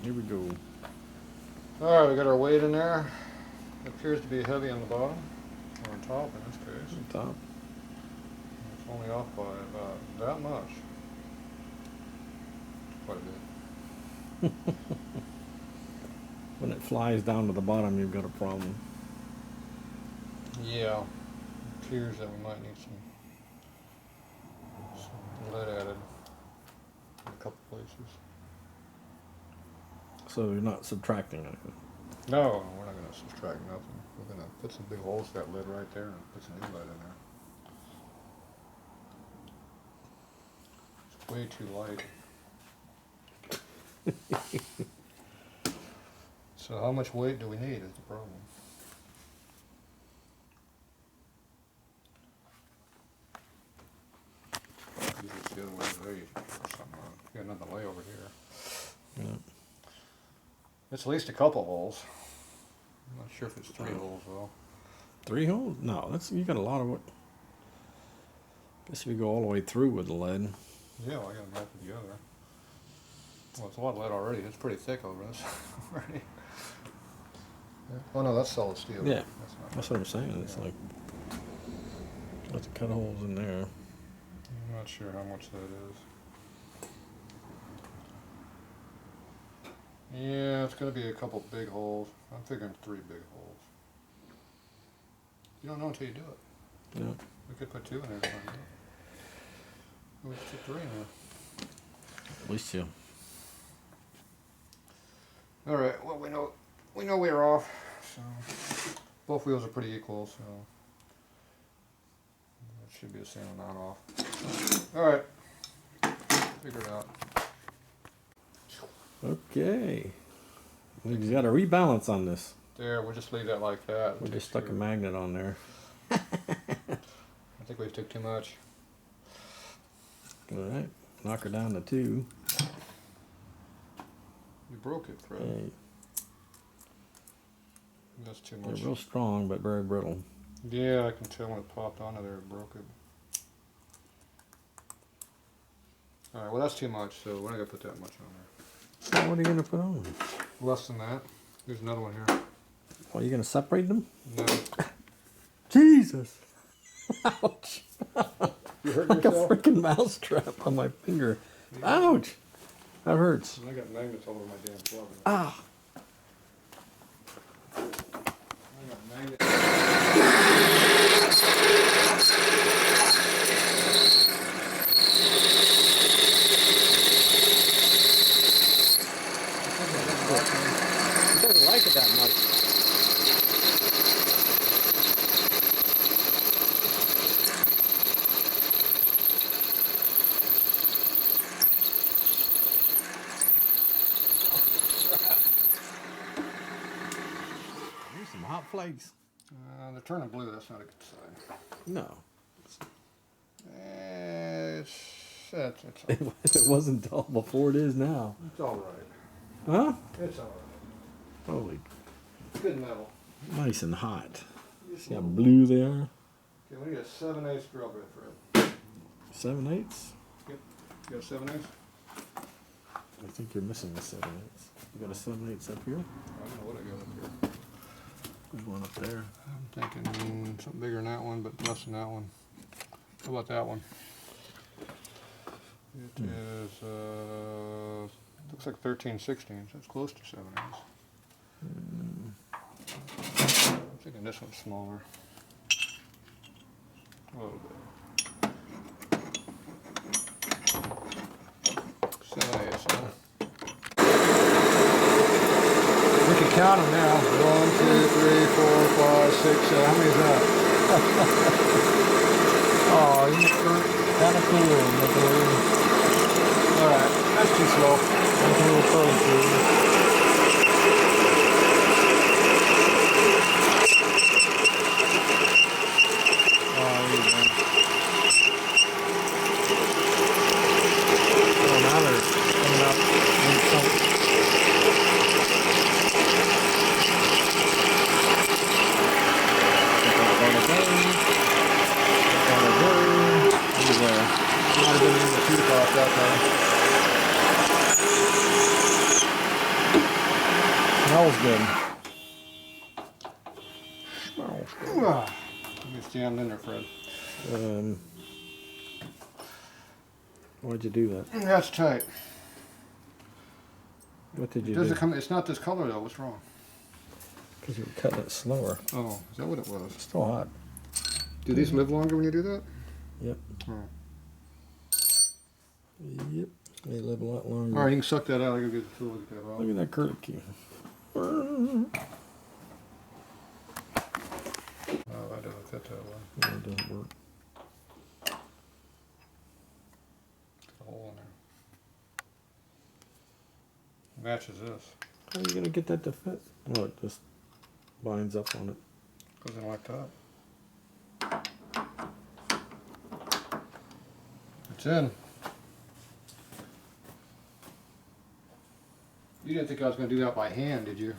Here we go. Alright, we got our weight in there. It appears to be heavy on the bottom, or on top in this case. On top. It's only off by about that much. Quite a bit. When it flies down to the bottom, you've got a problem. Yeah. It appears that we might need some lead added in a couple places. So you're not subtracting anything. No, we're not going to subtract nothing. We're going to put some big holes for that lid right there and put some new lead in there. It's way too light. So how much weight do we need is the problem. Usually it's the other way. There you got another lay over here. Yeah. It's at least a couple holes. I'm not sure if it's 3 holes though. 3 holes? No, that's you got a lot of it. Guess if you go all the way through with the lead. Yeah, well, I got them all together. Well, it's a lot of lead already. It's pretty thick over this already. Oh no, that's solid steel. Yeah, that's what I'm saying. It's like lots of cut holes in there. I'm not sure how much that is. Yeah, it's going to be a couple big holes. I'm figuring 3 big holes. You don't know until you do it. Yeah. We could put 2 in there and find out. We could put 3 in there. At least you. All right. Well, we know we're off. So both wheels are pretty equal. So that should be the same amount off. All right. Figure it out. Okay. We just got to rebalance on this. There, we'll just leave that like that. We just stuck a magnet on there. I think we took too much. All right. Knock her down to 2. You broke it, Fred. Hey, That's too they're much. real strong, but very brittle. Yeah, I can tell when it popped onto there, it broke it. All right, well that's too much, so we're not gonna put that much on there. So what are you going to put on? Less than that. There's another one here. Are you going to separate them? No. Jesus! Ouch! You hurt Like a yourself? freaking mouse trap on my finger. Ouch! That hurts. I got magnets all over my damn plug. Ah! I got magnets. He doesn't like it that much. Here's some hot flakes. They're turning blue. That's not a good sign. No. It's If it wasn't dull before, it is now. all right. Huh? It's all right. Holy, It's good metal. nice and hot. See how blue they are? Okay, we need a 7/8 drill bit, Fred. 7/8? Yep. You got a 7/8? I think you're missing a 7/8. You got a 7/8 up here? I don't know what I got up here. There's one up there. I'm thinking something bigger than that one, but less than that one. How about that one? It is, looks like 13/16, so it's close to 7/8. I'm thinking this one's smaller. A little bit. 7/8, huh? We can count them now. 1, 2, 3, 4, 5, 6, 7. How many is that? Oh, you're kind of cool. Alright, that's too slow. That's a little close, dude. Oh, there you go. Oh, now they're coming up. Might have been in the tooth off that time. smells good. Smells good. It's jammed in there, Fred. Why'd you do that? That's tight. What did you Does do? it come? It's not this color though. What's wrong? Because you were cutting it slower. Oh, is that what it was? It's still hot. Do these live longer when you do that? Yep. Oh. Yep. They live a lot longer. All right, you can suck that out. I go get the tool. Get that off. Look at that curve key. Oh, that doesn't fit that way. No, it doesn't work. A hole in there. Matches this. How are you going to get that to fit? Oh, it just binds up on it. Goes in like that. It's in. You didn't think I was going to do that by hand, did you?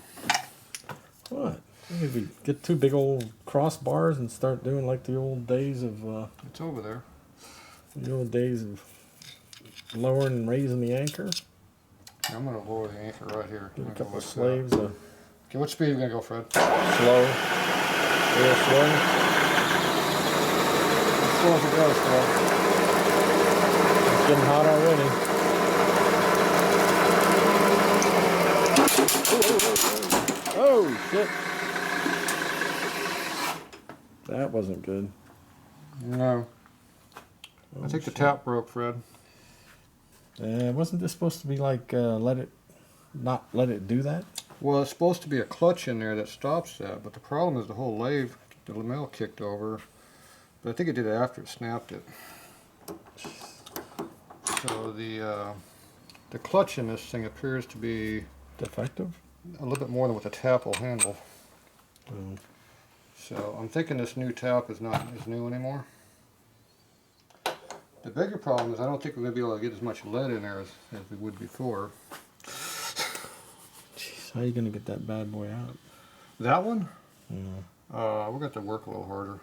What? If we get two big old crossbars and start doing like the old days of It's over there. lowering and raising the anchor. I'm going to lower the anchor right here. Get a I'm gonna couple go of like slaves. that. Okay, what speed are we going to go, Fred? Slow. Real slow. As slow as it goes, Fred. It's getting hot already. Oh, shit. That wasn't good. No. I think the tap broke, Fred. Wasn't this supposed to be like not let it do that? Well, it's supposed to be a clutch in there that stops that, but the problem is the whole lathe, the lamel kicked over. But I think it did it after it snapped it. So the clutch in this thing appears to be Defective? a little bit more than what the tap will handle. Oh. So I'm thinking this new tap is not as new anymore. The bigger problem is I don't think we're going to be able to get as much lead in there as we would before. Jeez, how are you going to get that bad boy out? That one? Yeah. We're going to have to work a little harder.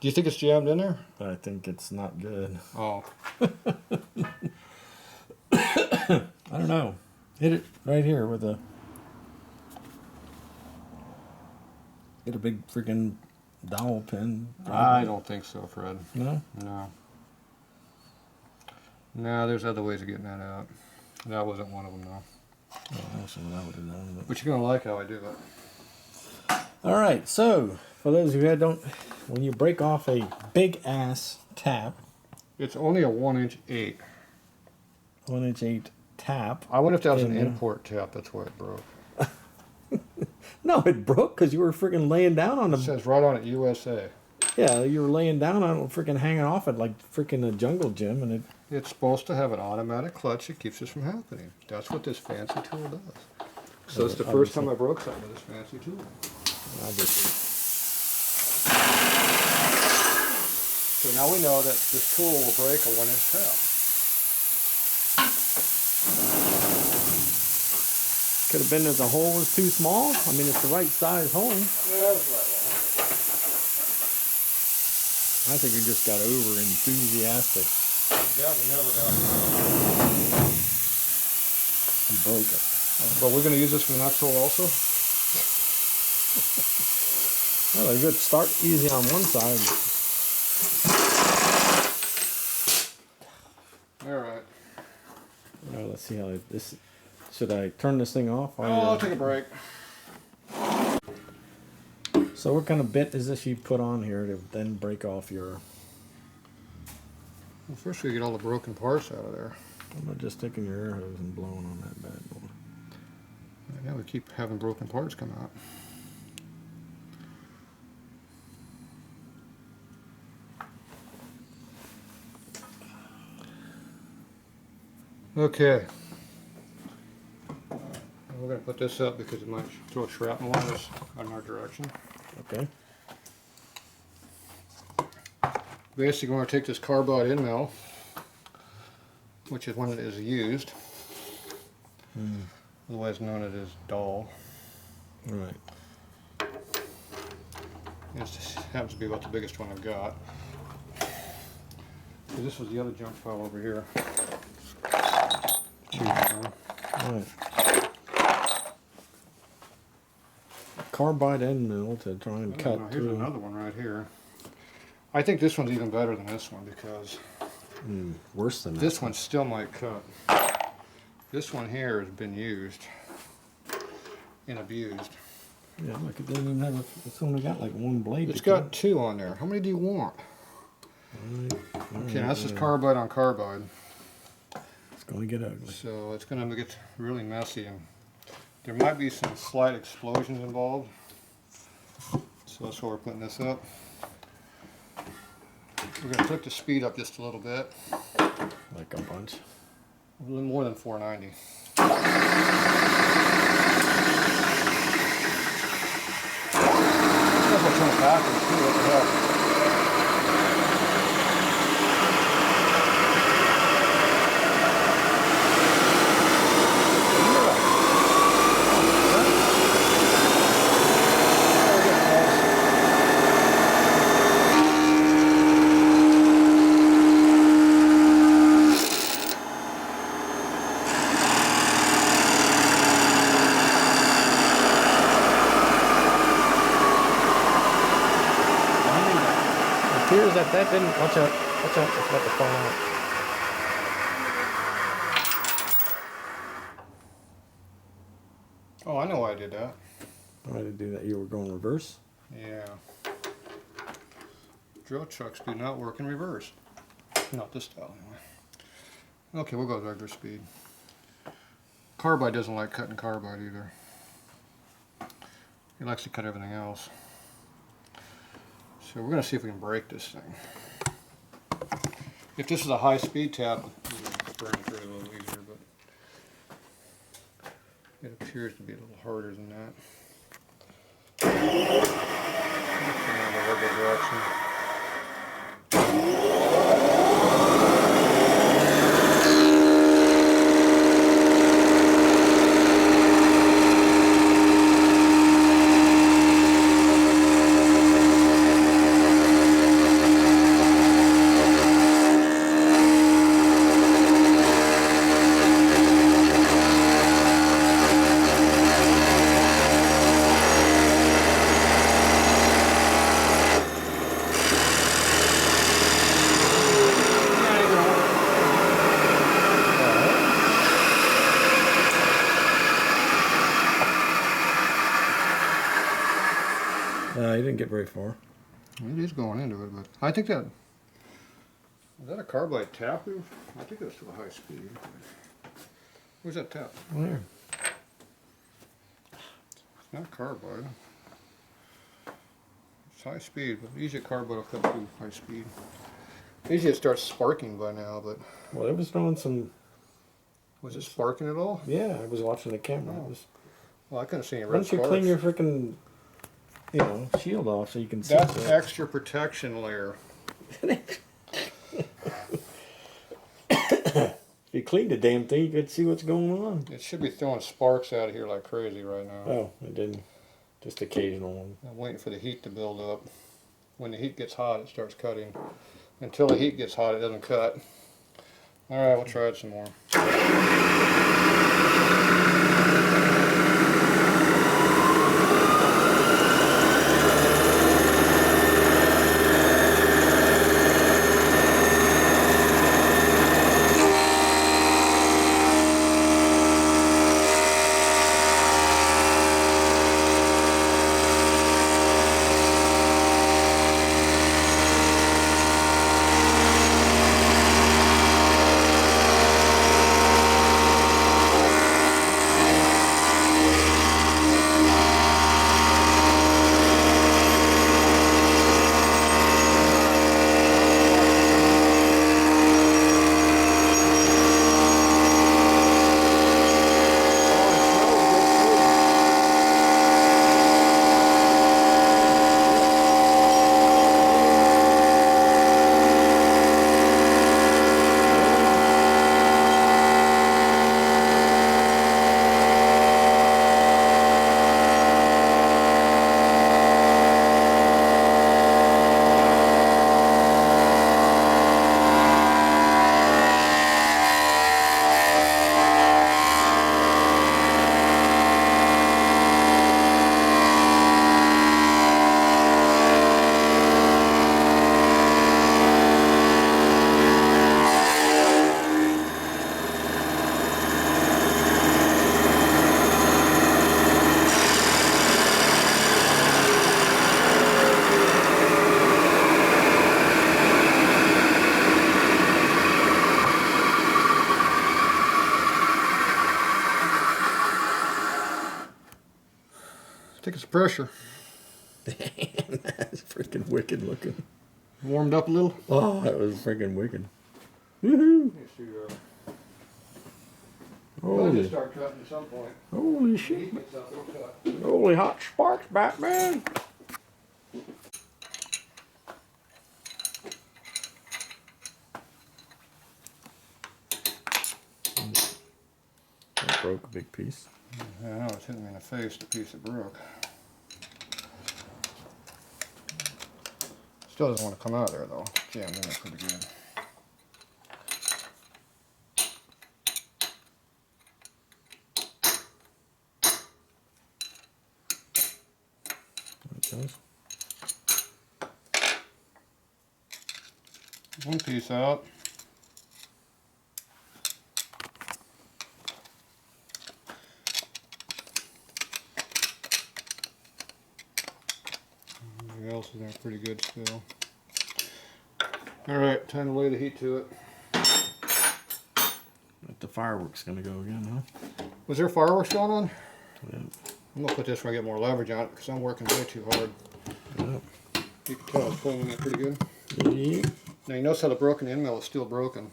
Do you think it's jammed in there? I think it's not good. Oh. I don't know. Hit it right here with a... Get a big freaking dowel pin. I don't think so, Fred. No? No. No, there's other ways of getting that out. That wasn't one of them, though. Oh, that's what I would have done. But you're going to like how I do that. All right, so for those of you that don't... When you break off a big-ass tap... It's only a 1" 8. 1" 8 tap. I wonder if that was an import tap. That's why it broke. No, it broke because you were freaking laying down on It the... says right on it, USA. Yeah, you were laying down on it, freaking hanging off it like freaking a jungle gym, and it... It's supposed to have an automatic clutch that keeps this from happening. That's what this fancy tool does. So it's the first time I broke something with this fancy tool. Obviously. So now we know that this tool will break a 1" tap. Could have been that the hole was too small. I mean, it's the right size hole. Yeah, that was right. I think we just got over enthusiastic Yeah, we never got. and broke it. But we're going to use this for the next hole also? Well, a good start easy on one side. Alright. Well, let's see how this... Should I turn this thing off? Oh, I'll take a break. So what kind of bit is this you put on here to then break off your... Well, first we get all the broken parts out of there. I'm not just taking your air hose and blowing on that bad boy. And now we keep having broken parts come out. Okay. We're going to put this up because it might throw shrapnel on us in our direction. Okay. Basically, we're going to take this carbide end mill, which is one that is used, otherwise known as dull. Right. This just happens to be about the biggest one I've got. So this was the other junk file over here. Choose one. Right. carbide end mill to try and cut Here's through. another one right here. I think this one's even better than this one because Worse than this that. one still might cut. This one here has been used and abused. Yeah, look, it doesn't even have it's only got like one blade. It's got two on there. How many do you want? Okay, that's just carbide on carbide. It's going to get ugly. So it's going to get really messy, and there might be some slight explosions involved. So that's why we're putting this up. We're going to click the speed up just a little bit. Like a bunch. A little more than 490. I'll turn it backwards too, what the hell. Appears that didn't. Watch out! Watch out! It's about to fall out. Oh, I know why I did that. Why did do that? You were going reverse. Yeah. Drill trucks do not work in reverse. Not this style anyway. Okay, we'll go with regular speed. Carbide doesn't like cutting carbide either. He likes to cut everything else. So we're going to see if we can break this thing. If this is a high speed tap, we can burn through it a little easier, but it appears to be a little harder than that. Another regular direction. You didn't get very far. It is going into it, but I think that is that a carbide tap? I think that's to a high speed. Where's that tap? There. It's not carbide. It's high speed, but usually carbide will cut through high speed. Usually it starts sparking by now, but Well, it was throwing some. was it sparking at all? Yeah, I was watching the camera. Oh. It was, Well, I couldn't see any why red don't you sparks. clean your freaking, shield off so you can see That's that. extra protection layer. If you cleaned the damn thing, you could see what's going on. It should be throwing sparks out of here like crazy right now. Oh, it didn't. Just occasional one. I'm waiting for the heat to build up. When the heat gets hot, it starts cutting. Until the heat gets hot, it doesn't cut. All right, we'll try it some more. think it's pressure. Damn, that's freaking wicked looking. Warmed up a little. Oh, that was freaking wicked. Woohoo! I'll just Holy, start cutting at some point. holy shit. Heat gets up, it'll cut. Holy hot sparks, Batman. That broke a big piece. Yeah, I know, it's hitting me in the face, the piece that broke. Still doesn't want to come out of there though. Jammed in there pretty good. It does. One piece out. Everything else is there pretty good still. Alright, time to lay the heat to it. But the fireworks gonna go again, huh? Was there fireworks going on? Yeah. I'm gonna put this where I get more leverage on it because I'm working way too hard. Yep. You can tell it's pulling it pretty good. Yep. Now you notice how the broken end mill is still broken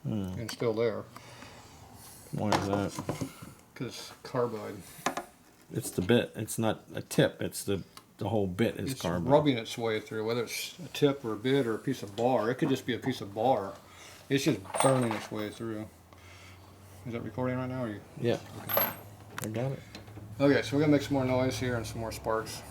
Hmm. and still there Why is that? because it's carbide. It's the bit. It's not a tip. It's the whole bit is It's carbon. rubbing its way through, whether it's a tip or a bit or a piece of bar. It could just be a piece of bar. It's just burning its way through. Is that recording right now? Or you? Yeah. I got it. Okay, so we're gonna make some more noise here and some more sparks.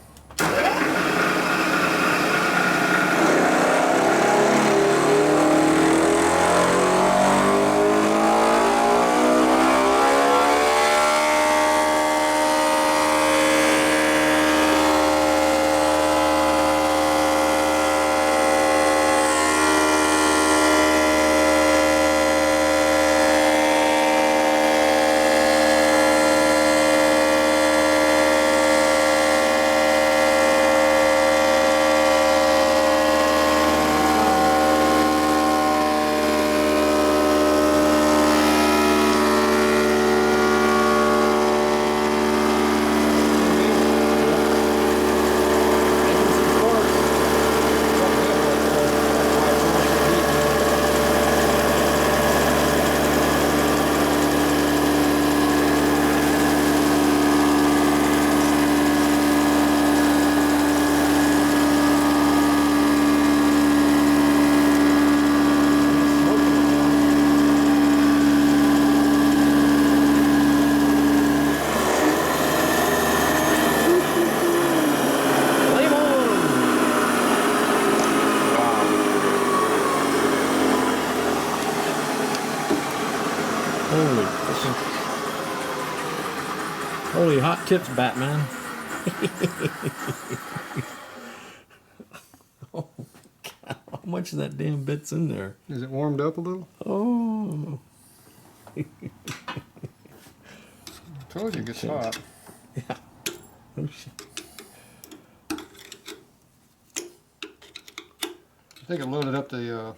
Holy hot tips, Batman. Oh, cow. How much of that damn bit's in there? Is it warmed up a little? Oh. I told you it gets hot. Yeah. Oh, shit. I think it loaded up the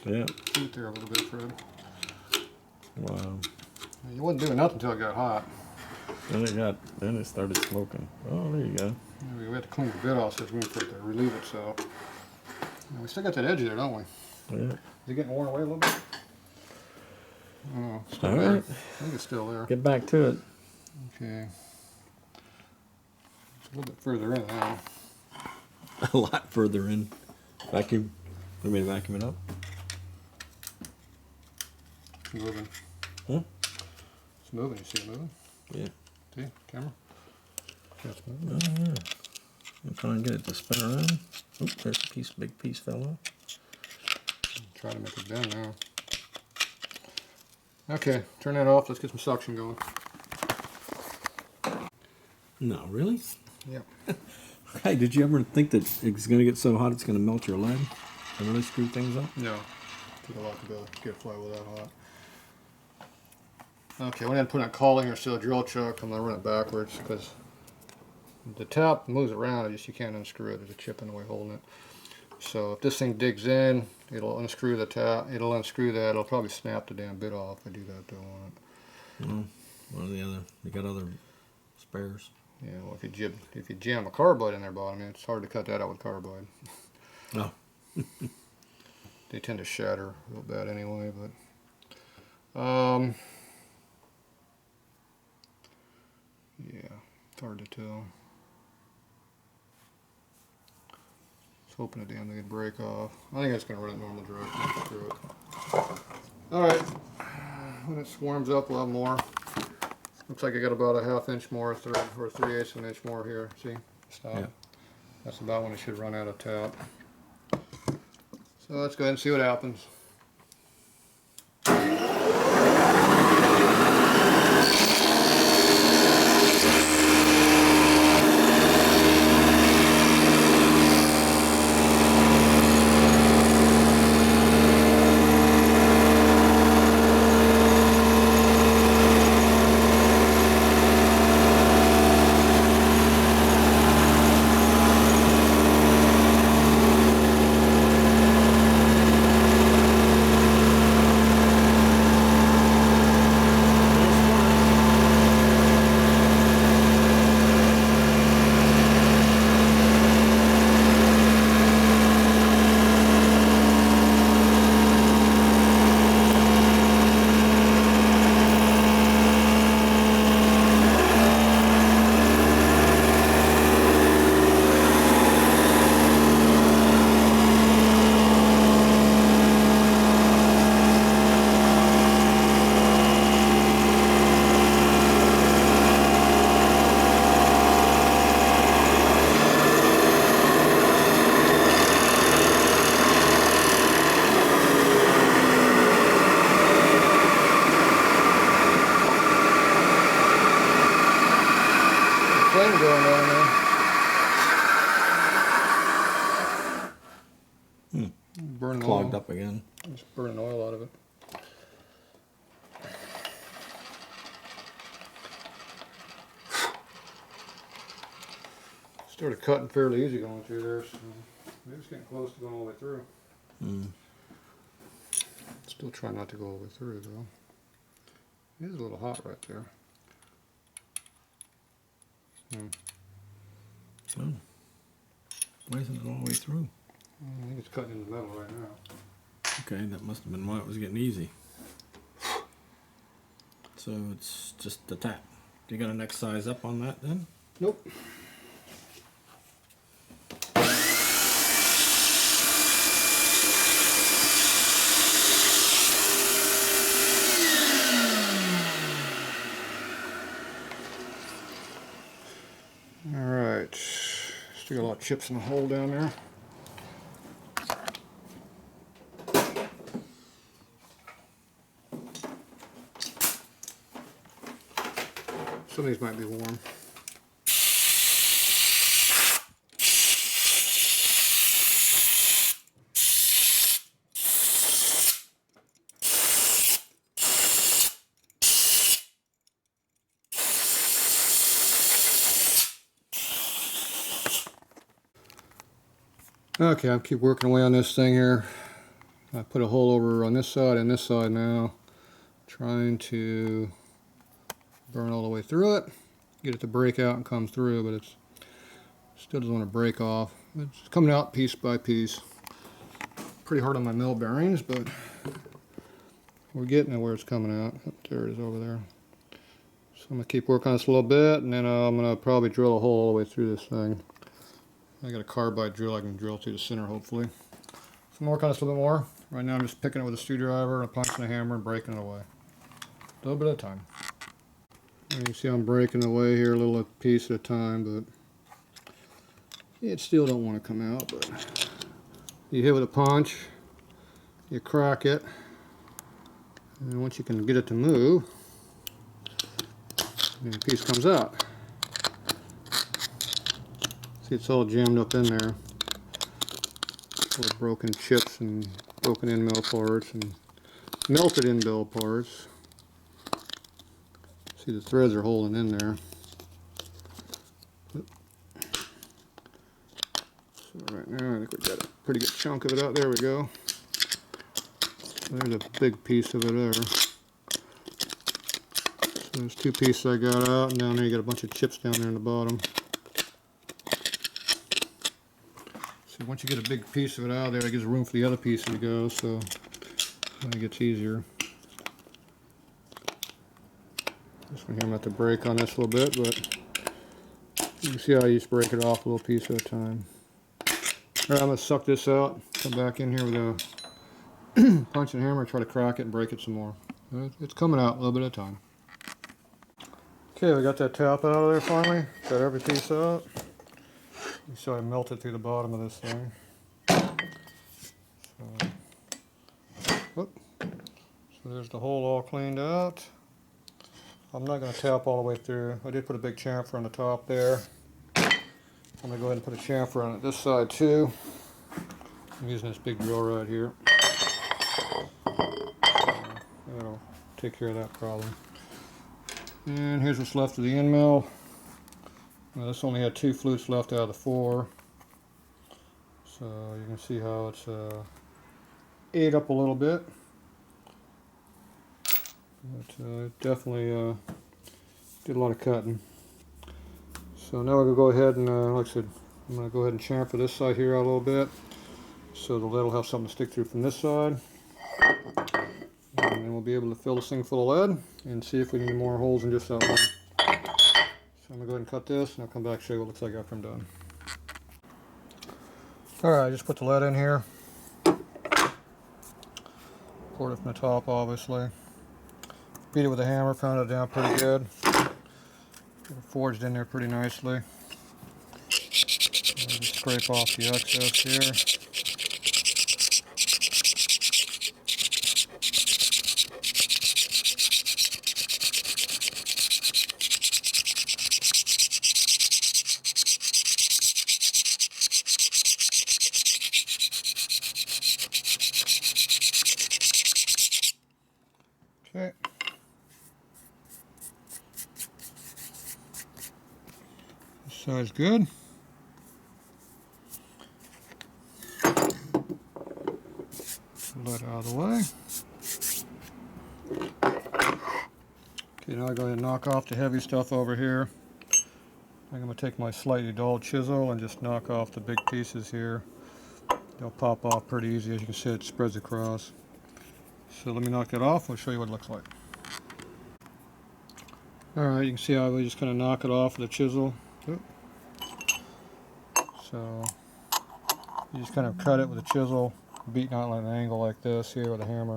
Yeah. heat there a little bit, Fred. Wow. You wasn't doing nothing until it got hot. Then it started smoking. Oh, there you go. We had to clean the bit off so there's room for it to relieve itself. And we still got that edge there, don't we? Yeah. Is it getting worn away a little bit? Oh, it's still All there. right. I think it's still there. Get back to it. Okay. It's a little bit further in now. A lot further in. Vacuum. Want me to vacuum it up? It's moving. Huh? It's moving. You see it moving? Yeah. See? Camera? Yeah, it's Oh, moving. yeah. I'm trying to get it to spin around. Oop, there's a piece, big piece fell off. Try to make it bend now. Okay, turn that off. Let's get some suction going. No, really? Yep. Hey, did you ever think that it's going to get so hot it's going to melt your lead and really screw things up? No. Took a lot to get a flywheel that hot. Okay, when I put in a cowling or still a drill chuck, I'm going to run it backwards because the tap moves around. You can't unscrew it. There's a chip in the way holding it. So if this thing digs in, it'll unscrew the tap. It'll unscrew that. It'll probably snap the damn bit off if I do that though on it. No. One or the other. You got other spares? Yeah, well, if you jam a carbide in their bottom, it's hard to cut that out with carbide. Oh. They tend to shatter real bad anyway, but yeah, it's hard to tell. Just hoping the damn thing would break off. I think it's going to run it normal direction. Screw it. Alright, when it warms up, we'll have more. Looks like I got about a ½ inch more, or 3/8 of an inch more here. See? Stop. Yeah. That's about when it should run out of tap. So let's go ahead and see what happens. Flame going down there. Burning Clogged oil. up again. Just burning oil out of it. Started cutting fairly easy going through there, so maybe it's getting close to going all the way through. Still trying not to go all the way through though. It is a little hot right there. Oh. Why isn't it all the way through? I think it's cutting in the middle right now. Okay, that must have been why it was getting easy. So it's just the tap. You got a next size up on that then? Nope. Alright. Still got a lot of chips in the hole down there. Some of these might be warm. Okay, I'll keep working away on this thing here. I put a hole over on this side and this side now. Trying to burn all the way through it. Get it to break out and come through, but it's still doesn't want to break off. It's coming out piece by piece. Pretty hard on my mill bearings, but we're getting it where it's coming out. There it is over there. So I'm going to keep working on this a little bit, and then I'm going to probably drill a hole all the way through this thing. I got a carbide drill I can drill through the center, hopefully. So I'm working on this a little bit more. Right now I'm just picking it with a screwdriver, a punch and a hammer, and breaking it away. A little bit at a time. And you can see I'm breaking away here a little piece at a time, but it still don't want to come out. But you hit with a punch, you crack it, and once you can get it to move, then the piece comes out. See, it's all jammed up in there. Full of broken chips and broken in mill parts and melted in mill parts. See, the threads are holding in there. So right now I think we've got a pretty good chunk of it out. There we go. There's a big piece of it there. So there's two pieces I got out, and down there you got a bunch of chips down there in the bottom. So once you get a big piece of it out of there, it gives room for the other piece to go, so it gets easier. This one here I'm going to have to break on this a little bit, but you can see how I just break it off a little piece at a time. Alright, I'm going to suck this out, come back in here with a punching hammer, try to crack it and break it some more. It's coming out a little bit at a time. Okay, we got that tap out of there finally. Got every piece out. You saw I melted through the bottom of this thing. So there's the hole all cleaned out. I'm not going to tap all the way through. I did put a big chamfer on the top there. I'm going to go ahead and put a chamfer on this side too. I'm using this big drill right here. That'll take care of that problem. And here's what's left of the end mill. Now this only had 2 flutes left out of the 4. So you can see how it's ate up a little bit. But it definitely did a lot of cutting. So now we're going to go ahead and, like I said, I'm going to go ahead and chamfer this side here out a little bit. So the lead will have something to stick through from this side. And then we'll be able to fill this thing full of lead and see if we need more holes than just that one. So I'm going to go ahead and cut this and I'll come back and show you what it looks like after I'm done. Alright, I just put the lead in here. Poured it from the top, obviously. Beat it with a hammer, pounded it down pretty good. Forged in there pretty nicely. Just scrape off the excess here. Okay. This side's good. Lead out of the way. Okay, now I go ahead and knock off the heavy stuff over here. I'm going to take my slightly dull chisel and just knock off the big pieces here. They'll pop off pretty easy. As you can see, it spreads across. So let me knock that off. I'll show you what it looks like. Alright, you can see how we just kind of knock it off with a chisel. Oop. So you just kind of cut it with a chisel, beating out at an angle like this here with a hammer.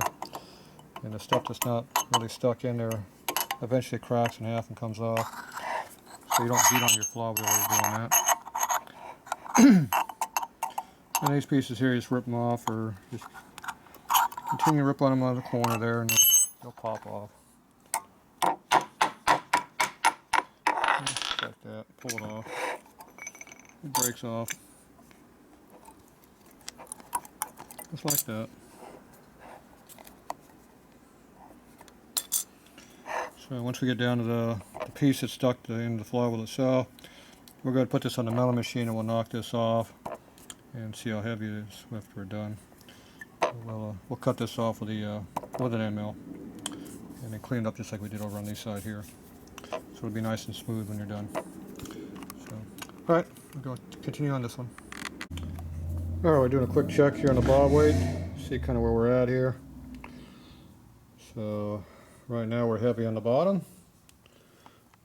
And the stuff that's not really stuck in there eventually cracks in half and comes off. So you don't beat on your flaw wheel while you're doing that. And these pieces here, you just rip them off or just continue to rip on them out of the corner there and they'll pop off. Just like that, pull it off. It breaks off. Just like that. So once we get down to the piece that's stuck to the end of the flywheel itself, we're going to put this on the milling machine and we'll knock this off and see how heavy it is after we're done. We'll cut this off with an end mill and then clean it up just like we did over on this side here. So it'll be nice and smooth when you're done. So, alright, we'll go continue on this one. Alright, we're doing a quick check here on the bob weight, see kind of where we're at here. So right now we're heavy on the bottom,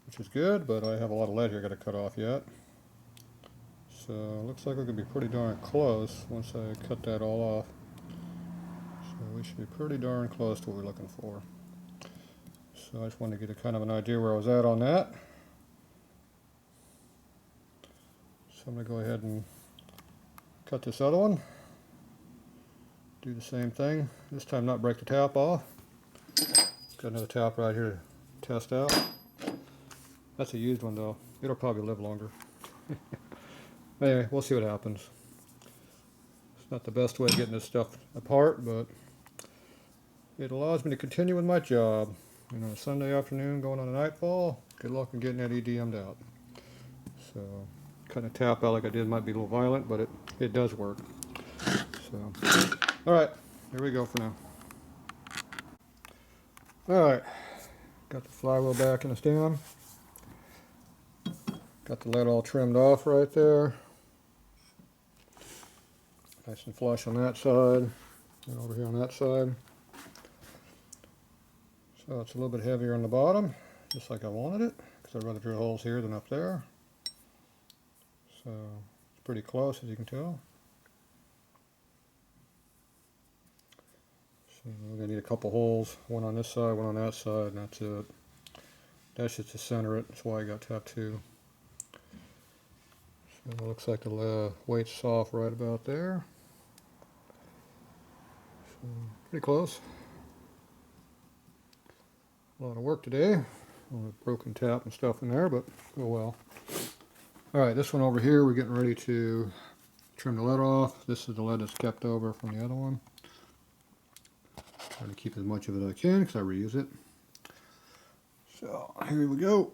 which is good, but I have a lot of lead here I got to cut off yet. So it looks like we're going to be pretty darn close once I cut that all off. So we should be pretty darn close to what we're looking for. So I just wanted to get a kind of an idea where I was at on that. So I'm going to go ahead and cut this other one. Do the same thing. This time not break the tap off. Got another tap right here to test out. That's a used one though. It'll probably live longer. Anyway, we'll see what happens. It's not the best way of getting this stuff apart, but it allows me to continue with my job. You know, Sunday afternoon going on a nightfall, good luck in getting that EDM'd out. So, cutting a tap out like I did might be a little violent, but it does work. So, alright, here we go for now. Alright, Got the flywheel back in the stand. Got the lead all trimmed off right there. Nice and flush on that side, and over here on that side. So it's a little bit heavier on the bottom, just like I wanted it, because I'd rather drill holes here than up there. So it's pretty close, as you can tell. So we're going to need a couple holes, one on this side, one on that side, and that's it. That's just to center it, that's why I got tap 2. So it looks like the weight's soft right about there. So pretty close. A lot of work today. A lot of broken tap and stuff in there, but oh well. Alright, this one over here, we're getting ready to trim the lead off. This is the lead that's kept over from the other one. Trying to keep as much of it as I can because I reuse it. So here we go.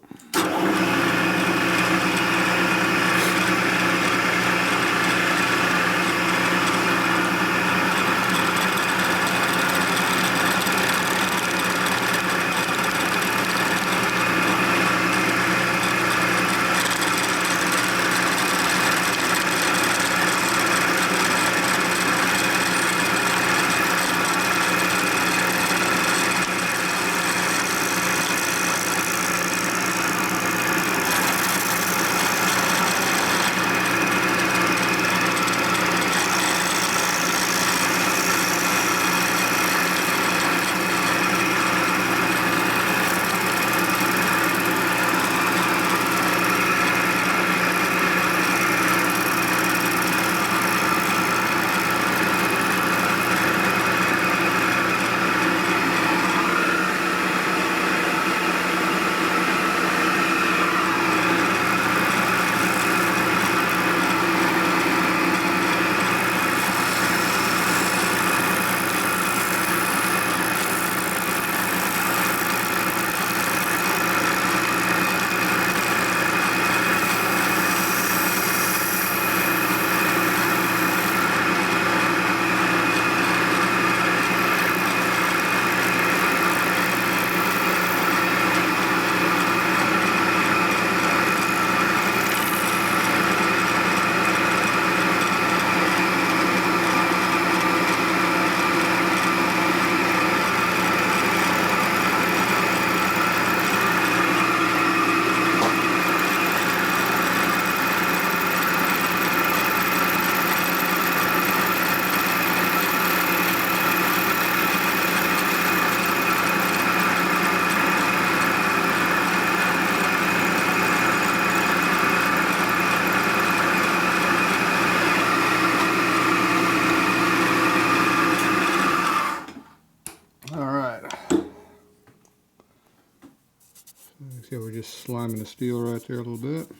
See how we're just sliming the steel right there a little bit.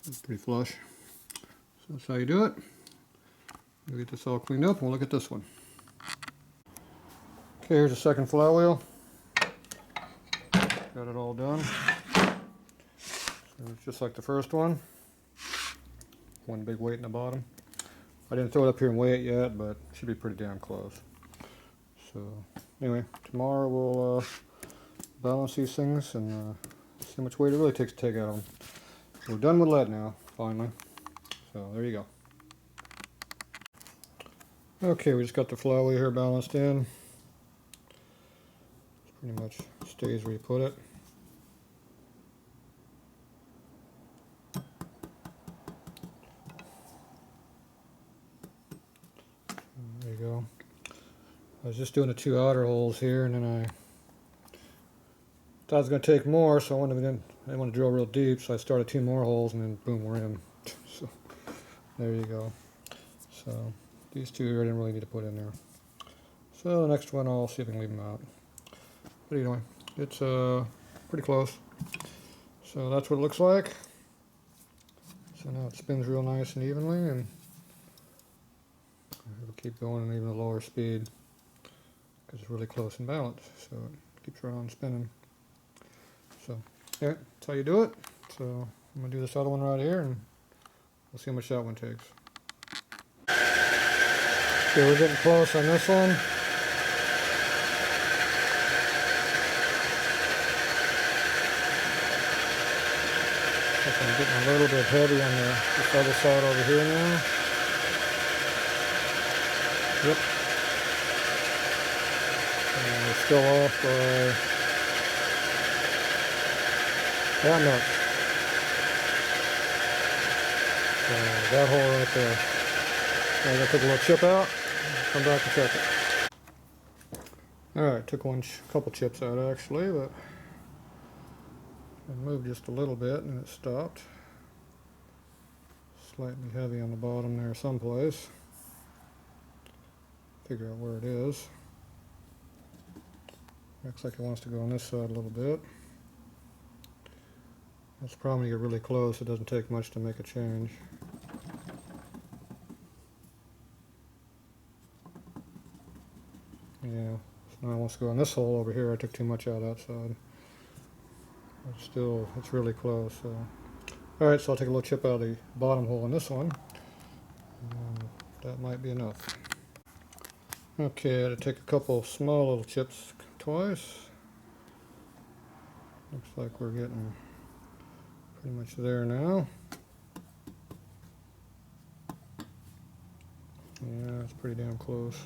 It's pretty flush. So that's how you do it. We'll get this all cleaned up and we'll look at this one. Okay, here's the second flywheel. Got it all done. So it's just like the first one. One big weight in the bottom. I didn't throw it up here and weigh it yet, but it should be pretty damn close. So anyway, tomorrow we'll balance these things and see how much weight it really takes to take out of them. We're done with lead now, finally. So there you go. Okay, we just got the flywheel here balanced in. It pretty much stays where you put it. There you go. I was just doing the 2 outer holes here, and then I thought I was going to take more, so I didn't want to drill real deep, so I started 2 more holes, and then boom, we're in. So there you go. So these 2 I didn't really need to put in there. So the next one I'll see if I can leave them out. But anyway, it's pretty close. So that's what it looks like. So now it spins real nice and evenly, and it'll keep going at even a lower speed because it's really close and balanced. So it keeps right on spinning. So yeah, that's how you do it. So I'm gonna do this other one right here, and we'll see how much that one takes. Okay, we're getting close on this one. think I'm getting a little bit heavy on this other side over here now. Yep. And we're still off by that much. So that hole right there. I'm going to take a little chip out, come back and check it. Alright, took a couple chips out actually, but I moved just a little bit and it stopped. Slightly heavy on the bottom there someplace. Figure out where it is. Looks like it wants to go on this side a little bit. That's the problem when you get really close, it doesn't take much to make a change. Yeah, so now it wants to go in this hole over here. I took too much out of that side. But still, it's really close. So. Alright, so I'll take a little chip out of the bottom hole in this one. And that might be enough. Okay, I had to take a couple small little chips twice. Looks like we're getting pretty much there now. Yeah, it's pretty damn close.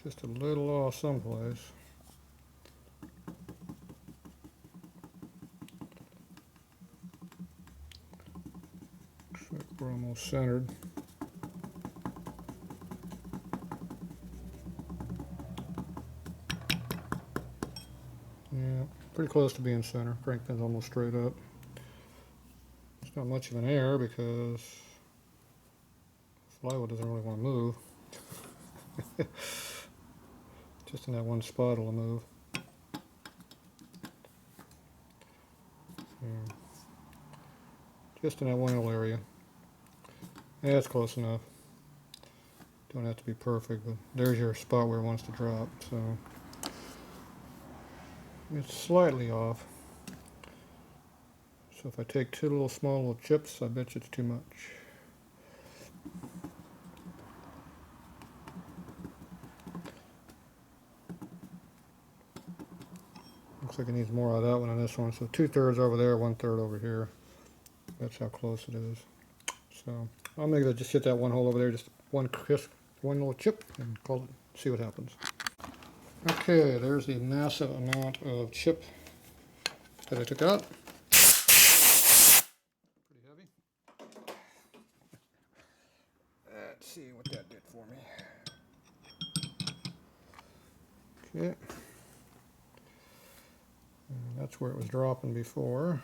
Just a little off someplace. Looks like we're almost centered. Yeah, pretty close to being center. Crank pin's almost straight up. It's not much of an error because the flywheel doesn't really want to move. Just in that one spot it'll move. Yeah. Just in that one little area. Yeah, that's close enough. Don't have to be perfect, but there's your spot where it wants to drop. So it's slightly off. So if I take two small little chips, I bet you it's too much. Looks like it needs more of that one on this one. So 2/3 over there, 1/3 over here. That's how close it is. So I'll make it just hit that one hole over there, just one little chip, and call it. See what happens. Okay, there's the massive amount of chip that I took out. Pretty heavy. Let's see what that did for me. Okay. And that's where it was dropping before.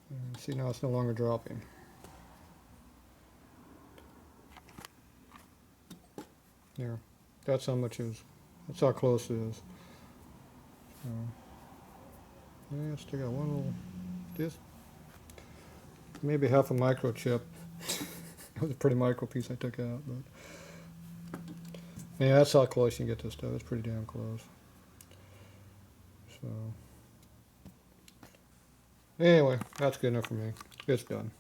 And see, now it's no longer dropping. There. That's how much it is. That's how close it is. So, yeah, still got one little, just maybe half a microchip. It was a pretty micro piece I took out, but yeah, that's how close you can get to stuff. It's pretty damn close. So anyway, that's good enough for me. It's done.